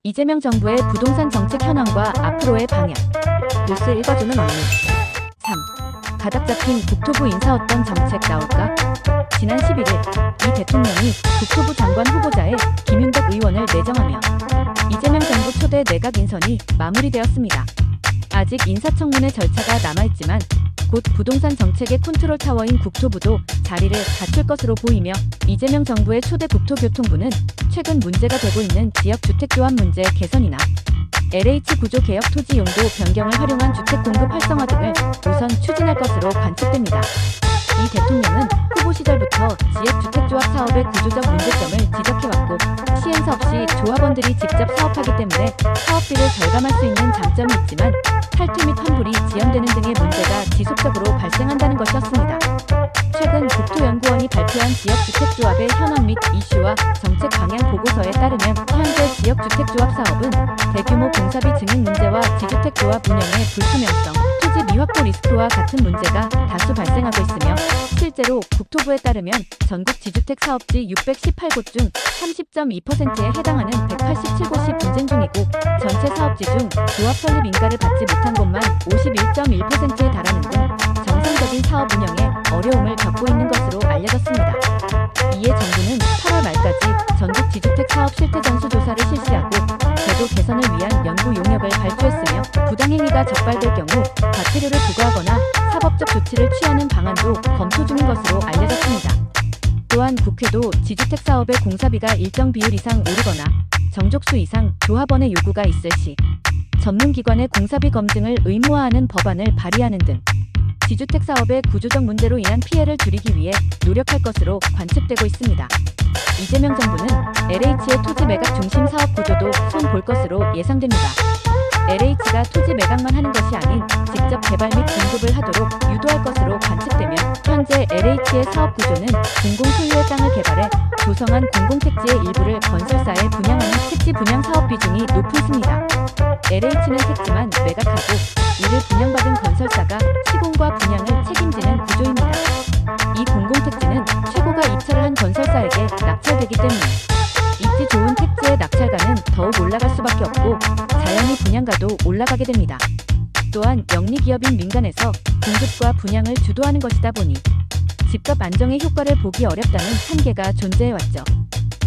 이재명 정부의 부동산 정책 현황과 앞으로의 방향. 뉴스 읽어주는 언니. 3. 가닥 잡힌 국토부 인사 어떤 정책 나올까? 지난 11일 이 대통령이 국토부 장관 후보자에 김윤덕 의원을 내정하며 이재명 정부 초대 내각 인선이 마무리되었습니다. 아직 인사청문회 절차가 남아있지만 곧 부동산 정책의 컨트롤 타워인 국토부도 자리를 갖출 것으로 보이며 이재명 정부의 초대 국토교통부는 최근 문제가 되고 있는 지역주택조합 문제 개선이나 LH 구조 개혁 토지 용도 변경을 활용한 주택 공급 활성화 등을 우선 추진할 것으로 관측됩니다. 이 대통령은 후보 시절부터 지역주택조합 사업의 구조적 문제점을 지적해왔고 시행사 없이 조합원들이 직접 사업하기 때문에 사업비를 절감할 수 있는 장점이 있지만 탈퇴 및 환불이 지연되는 등의 문제가 지속적으로 발생한다는 것이었습니다. 최근 국토연구원이 발표한 지역주택조합의 현황 및 이슈와 정책 방향 보고서에 따르면 현재 지역주택조합 사업은 대규모 공사비 증액 문제와 지주택조합 운영의 불투명성, 토지 미확보 리스크와 같은 문제가 다수 발생하고 있으며 실제로 국토부에 따르면 전국 지주택 사업지 618곳 중 30.2%에 해당하는 187곳이 분쟁 중이고 전체 사업지 중 조합 설립 인가를 받지 못한 곳만 51.1%에 달하는 등 정상적인 사업 운영에 어려움을 겪고 있는 것으로 알려졌습니다. 이에 정부는 8월 말까지 전국 지주택 사업 실태 전수 조사를 실시하고 제도 개선을 위한 연구 용역을 발주했으며 부당행위가 적발될 경우 과태료를 부과하거나 사법적 조치를 취하는 방안도 검토 중인 것으로 알려졌습니다. 또한 국회도 지주택 사업의 공사비가 일정 비율 이상 오르거나 정족수 이상 조합원의 요구가 있을 시 전문기관의 공사비 검증을 의무화하는 법안을 발의하는 등 지주택 사업의 구조적 문제로 인한 피해를 줄이기 위해 노력할 것으로 관측되고 있습니다. 이재명 정부는 LH의 토지 매각 중심 사업 구조도 손볼 것으로 예상됩니다. LH가 토지 매각만 하는 것이 아닌 직접 개발 및 공급을 하도록 유도할 것으로 관측되며 현재 LH의 사업 구조는 공공 소유의 땅을 개발해 조성한 공공택지의 일부를 건설사에 분양하는 택지 분양 사업 비중이 높습니다. LH는 택지만 매각하고 이를 분양받은 건설사가 시공과 분양을 책임지는 구조입니다. 이 공공택지는 최고가 입찰을 한 건설사에게 낙찰되기 때문에 입지 좋은 택지의 낙찰가는 더욱 올라갈 수밖에 없고 자연히 분양가도 올라가게 됩니다. 또한 영리기업인 민간에서 공급과 분양을 주도하는 것이다 보니 집값 안정의 효과를 보기 어렵다는 한계가 존재해왔죠.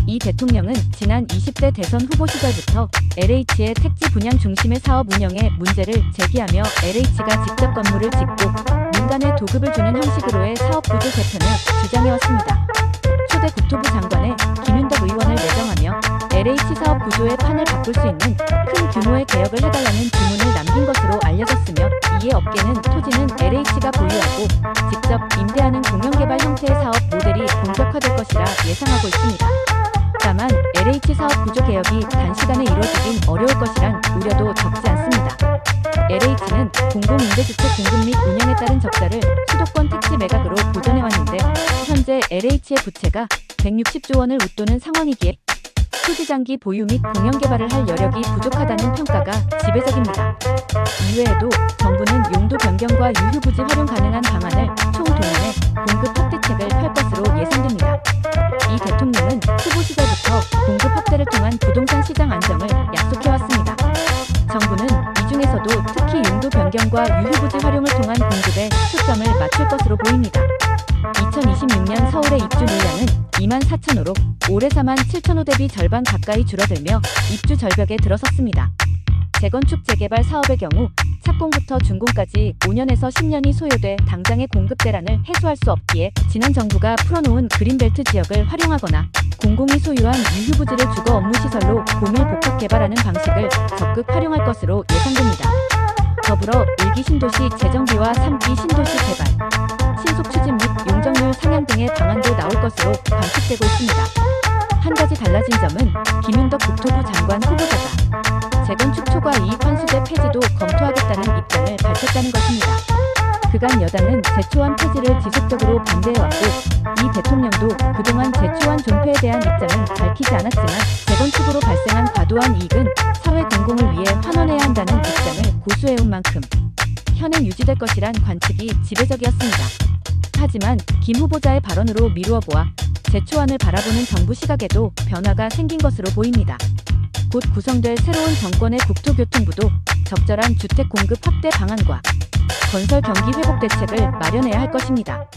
이 대통령은 지난 20대 대선 후보 시절부터 LH의 택지 분양 중심의 사업 운영에 문제를 제기하며 LH가 직접 건물을 짓고 민간에 도급을 주는 형식으로의 사업 구조 개편을 주장해왔습니다. 초대 국토부 장관에 김윤덕 의원을 내정하며 LH 사업 구조의 판을 바꿀 수 있는 큰 규모의 개혁을 해달라는 주문을 남긴 것으로 알려졌으며 이에 업계는 토지는 LH가 보유하고 직접 임대하는 공영개발 형태의 사업 모델이 본격화될 것이라 예상하고 있습니다. 다만 LH 사업 구조 개혁이 단시간에 이루어지긴 어려울 것이란 우려도 적지 않습니다. LH는 공공임대주택 공급 및 운영에 따른 적자를 수도권 택지 매각으로 보전해왔는데 현재 LH의 부채가 160조 원을 웃도는 상황이기에 토지장기 보유 및 공영개발을 할 여력이 부족하다는 평가가 지배적입니다. 이외에도 정부는 용도 변경과 유휴부지 활용 가능한 방안을 총동원해 공급 확대책을 펼 것으로 예상됩니다. 이 대통령은 후보 시절부터 공급 확대를 통한 부동산 시장 안정을 약속해왔습니다. 정부는 이 중에서도 특히 용도 변경과 유휴부지 활용을 통한 공급에 초점을 맞출 것으로 보입니다. 2026년 서울의 입주 물량은 24,000호로 올해 47,000호 대비 절반 가까이 줄어들며 입주 절벽에 들어섰습니다. 재건축 재개발 사업의 경우 착공부터 준공까지 5년에서 10년이 소요돼 당장의 공급 대란을 해소할 수 없기에 지난 정부가 풀어놓은 그린벨트 지역을 활용하거나 공공이 소유한 유휴부지를 주거 업무시설로 고밀 복합 개발하는 방식을 적극 활용할 것으로 예상됩니다. 더불어 1기 신도시 재정비와 3기 신도시 개발, 신속 추진 및 용적률 상향 등의 방안도 나올 것으로 관측되고 있습니다. 한 가지 달라진 점은 김윤덕 국토부 장관 후보자가 재건축 초과 이익 환수제 폐지도 검토하겠다는 입장을 밝혔다는 것입니다. 그간 여당은 제초안 폐지를 지속적으로 반대해왔고 이 대통령도 그동안 제초안 존폐에 대한 입장은 밝히지 않았지만 재건축으로 발생한 과도한 이익은 사회 공공을 위해 환원해야 한다는 입장을 고수해온 만큼 현행 유지될 것이란 관측이 지배적이었습니다. 하지만 김 후보자의 발언으로 미루어 보아 제초안을 바라보는 정부 시각에도 변화가 생긴 것으로 보입니다. 곧 구성될 새로운 정권의 국토교통부도 적절한 주택 공급 확대 방안과 건설 경기 회복 대책을 마련해야 할 것입니다.